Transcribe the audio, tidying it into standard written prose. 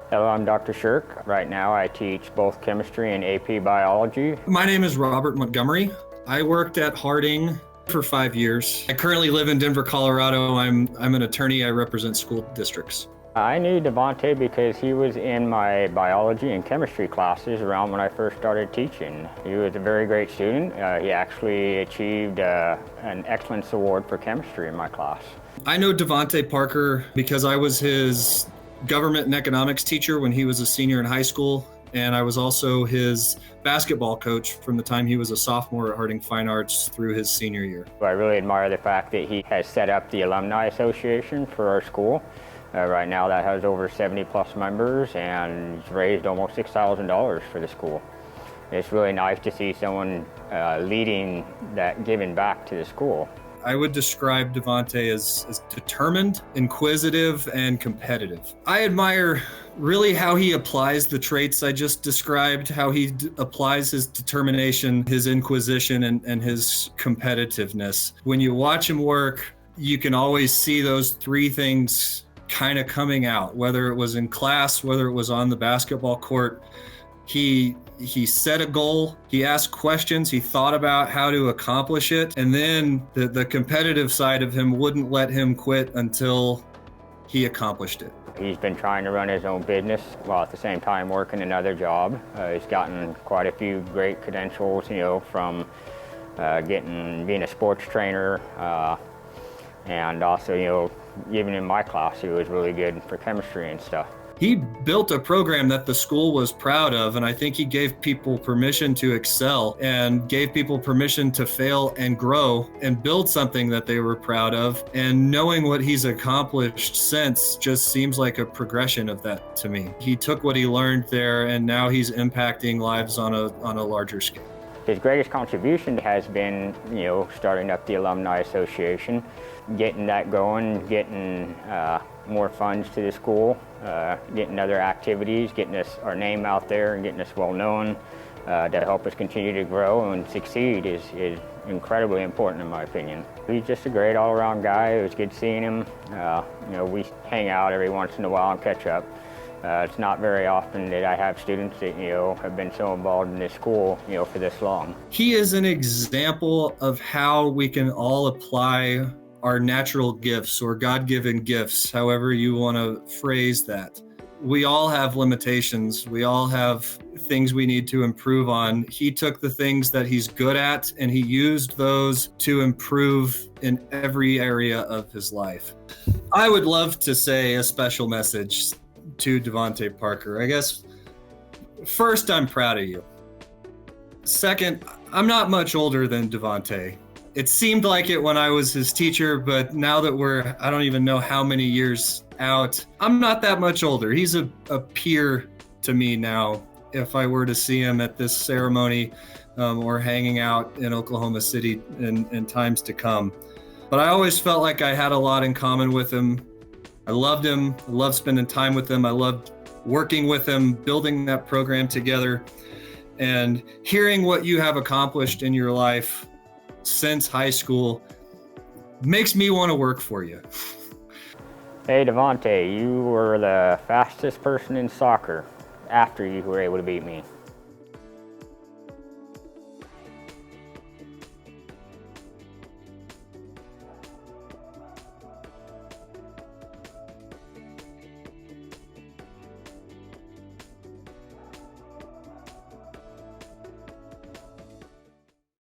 Hello, I'm Dr. Shirk. Right now I teach both chemistry and AP biology. My name is Robert Montgomery. I worked at Harding for 5 years. I currently live in Denver, Colorado. I'm an attorney. I represent school districts. I knew DeVante because he was in my biology and chemistry classes around when I first started teaching. He was a very great student. He actually achieved an excellence award for chemistry in my class. I know DeVante Parker because I was his government and economics teacher when he was a senior in high school, and I was also his basketball coach from the time he was a sophomore at Harding Fine Arts through his senior year. I really admire the fact that he has set up the Alumni Association for our school. Right now that has over 70 plus members, and he's raised almost $6,000 for the school. It's really nice to see someone leading that, giving back to the school. I would describe DeVante as determined, inquisitive, and competitive. I admire really how he applies the traits I just described, how he applies his determination, his inquisition, and his competitiveness. When you watch him work, you can always see those three things kind of coming out, whether it was in class, whether it was on the basketball court. He set a goal, he asked questions, he thought about how to accomplish it, and then the competitive side of him wouldn't let him quit until he accomplished it. He's been trying to run his own business while at the same time working another job. He's gotten quite a few great credentials, from being a sports trainer, and also, even in my class, he was really good for chemistry and stuff. He built a program that the school was proud of, and I think he gave people permission to excel and gave people permission to fail and grow and build something that they were proud of. And knowing what he's accomplished since just seems like a progression of that to me. He took what he learned there, and now he's impacting lives on a larger scale. His greatest contribution has been, starting up the Alumni Association, getting that going, getting more funds to the school, getting other activities, getting our name out there and getting us well known to help us continue to grow and succeed is incredibly important in my opinion. He's just a great all-around guy. It was good seeing him. We hang out every once in a while and catch up. It's not very often that I have students that, have been so involved in this school, for this long. He is an example of how we can all apply our natural gifts or God-given gifts, however you want to phrase that. We all have limitations. We all have things we need to improve on. He took the things that he's good at and he used those to improve in every area of his life. I would love to say a special message to DeVante Parker. I guess first, I'm proud of you. Second, I'm not much older than DeVante. It seemed like it when I was his teacher, but now that I don't even know how many years out, I'm not that much older. He's a peer to me now. If I were to see him at this ceremony or hanging out in Oklahoma City in times to come. But I always felt like I had a lot in common with him. I loved him. I loved spending time with him. I loved working with him, building that program together, and hearing what you have accomplished in your life since high school makes me want to work for you. Hey DeVante, you were the fastest person in soccer after you were able to beat me.